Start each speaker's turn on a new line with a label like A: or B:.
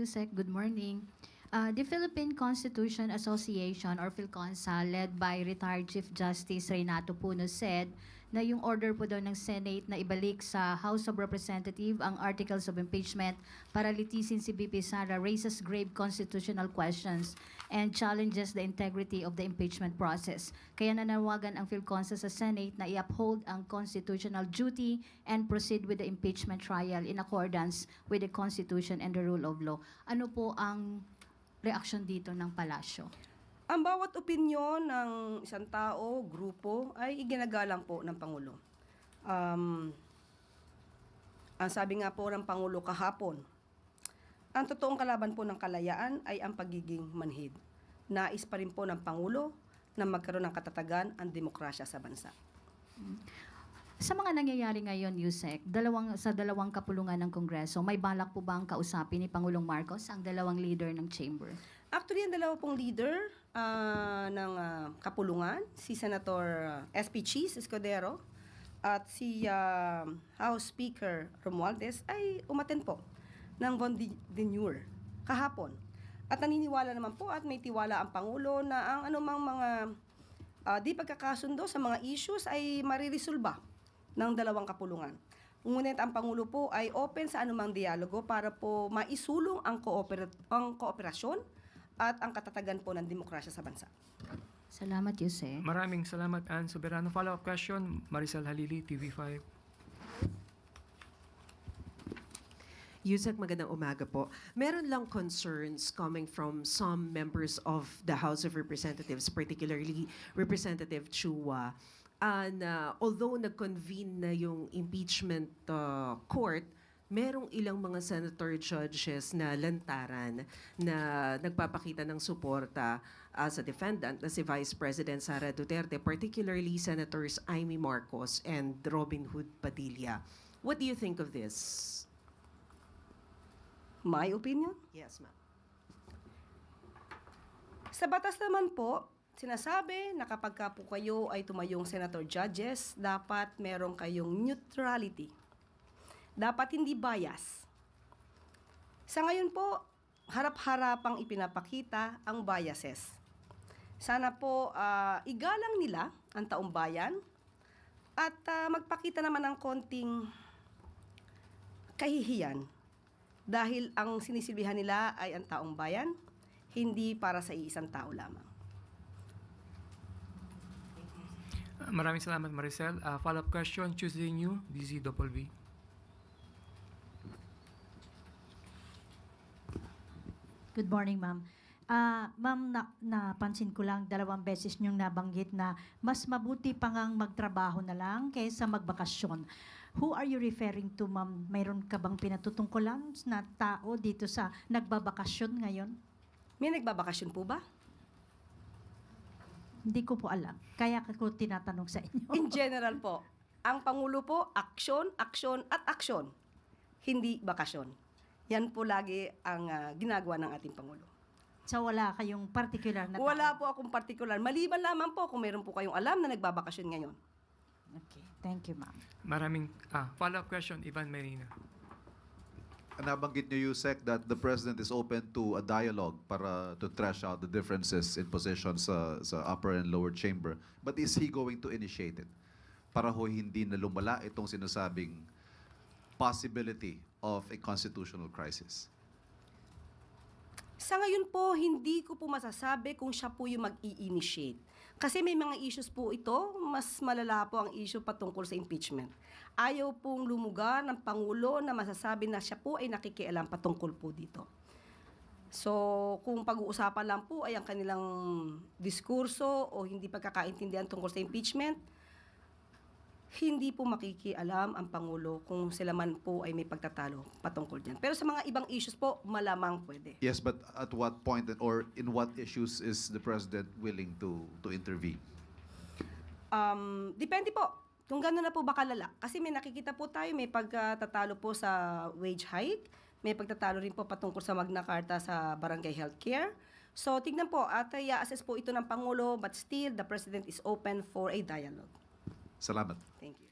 A: Yusek, good morning. The Philippine Constitution Association or PhilConsa led by retired Chief Justice Renato Puno said na yung order po daw ng Senate na ibalik sa House of Representatives ang Articles of Impeachment para litisin si VP Sara raises grave constitutional questions and challenges the integrity of the impeachment process. Kaya nanawagan ang PhilConsa sa Senate na i-uphold ang constitutional duty and proceed with the impeachment trial in accordance with the Constitution and the rule of law. Ano po ang reaksyon dito ng palasyo?
B: Ang bawat opinyon ng isang tao, grupo, ay iginagalang po ng Pangulo. Ang sabi nga po ng Pangulo kahapon, ang totoong kalaban po ng kalayaan ay ang pagiging manhid. Nais pa rin po ng Pangulo na magkaroon ng katatagan ang demokrasya sa bansa.
A: Sa mga nangyayari ngayon, Yusek, sa dalawang kapulungan ng Kongreso, may balak po ba ang kausapin ni Pangulong Marcos ang dalawang leader ng chamber?
B: Actually, ang dalawa pong leader ng kapulungan, si Senator SP Cheese Escudero at si House Speaker Romualdez ay umaten po ng Venue kahapon. At naniniwala naman po at may tiwala ang Pangulo na ang anumang mga di pagkakasundo sa mga issues ay mariresolba ng dalawang kapulungan. Ngunit ang Pangulo po ay open sa anumang dialogo para po maisulong ang kooperasyon at ang katatagan po ng demokrasya sa bansa.
A: Salamat, Yusek.
C: Maraming salamat, Ann Soberano. Follow-up question, Maricel Halili, TV5.
D: Yusek, magandang umaga po. Meron lang concerns coming from some members of the House of Representatives, particularly Representative Chua, na although nag-convene na yung impeachment court, merong ilang mga senator judges na lantaran na nagpapakita ng suporta sa defendant na si Vice President Sara Duterte, particularly Senators Amy Marcos and Robin Hood Padilla. What do you think of this?
B: My opinion?
D: Yes, ma'am.
B: Sa batas naman po, sinasabi na kapag po kayo ay tumayong senator judges, dapat meron kayong neutrality. Dapat hindi bias. Sa ngayon po, harap-harapang ipinapakita ang biases. Sana po igalang nila ang taong bayan at magpakita naman ng konting kahihiyan dahil ang sinisilbihan nila ay ang taong bayan, hindi para sa iisang tao lamang.
C: Maraming salamat, Maricel. Follow-up question, Tuesday New, DZBB.
E: Good morning, ma'am. Ma'am, napansin ko lang 2 beses niyong nabanggit na mas mabuti pa ngang magtrabaho na lang kaysa magbakasyon. Who are you referring to, ma'am? Mayroon ka bang pinatutungkulan na tao dito sa nagbabakasyon ngayon?
B: May nagbabakasyon po ba?
E: Hindi ko po alam. Kaya ko tinatanong sa inyo.
B: In general po, ang Pangulo po, aksyon, aksyon, at aksyon. Hindi bakasyon. Yan po lagi ang ginagawa ng ating Pangulo.
E: So wala kayong particular na tao?
B: Wala po akong particular. Maliban lamang po kung meron po kayong alam na nagbabakasyon ngayon.
E: Okay. Thank you, ma'am.
C: Maraming follow-up question, Ivan Marina.
F: Nabanggit niyo, Yusek, that the President is open to a dialogue para to thresh out the differences in positions sa upper and lower chamber. But is he going to initiate it? Para ho hindi na lumala itong sinasabing possibility of a constitutional crisis.
B: Sa ngayon po, hindi ko po masasabi kung siya po yung mag-i-initiate. Kasi may mga issues po ito, mas malala po ang issue patungkol sa impeachment. Ayaw pong lumugar ng Pangulo na masasabi na siya po ay nakikialam patungkol po dito. So, kung pag-uusapan lang po ay ang kanilang diskurso o hindi pagkakaintindihan tungkol sa impeachment, hindi po makikialam ang Pangulo kung sila man po ay may pagtatalo patungkol dyan. Pero sa mga ibang issues po, malamang pwede.
F: Yes, but at what point or in what issues is the President willing to intervene?
B: Depende po kung gano'n na po ba kalala. Kasi may nakikita po tayo, may pagtatalo po sa wage hike, may pagtatalo rin po patungkol sa Magna Carta sa barangay healthcare. So, tignan po, at i-assess po ito ng Pangulo, but still, the President is open for a dialogue.
F: Salamat.
B: Thank you.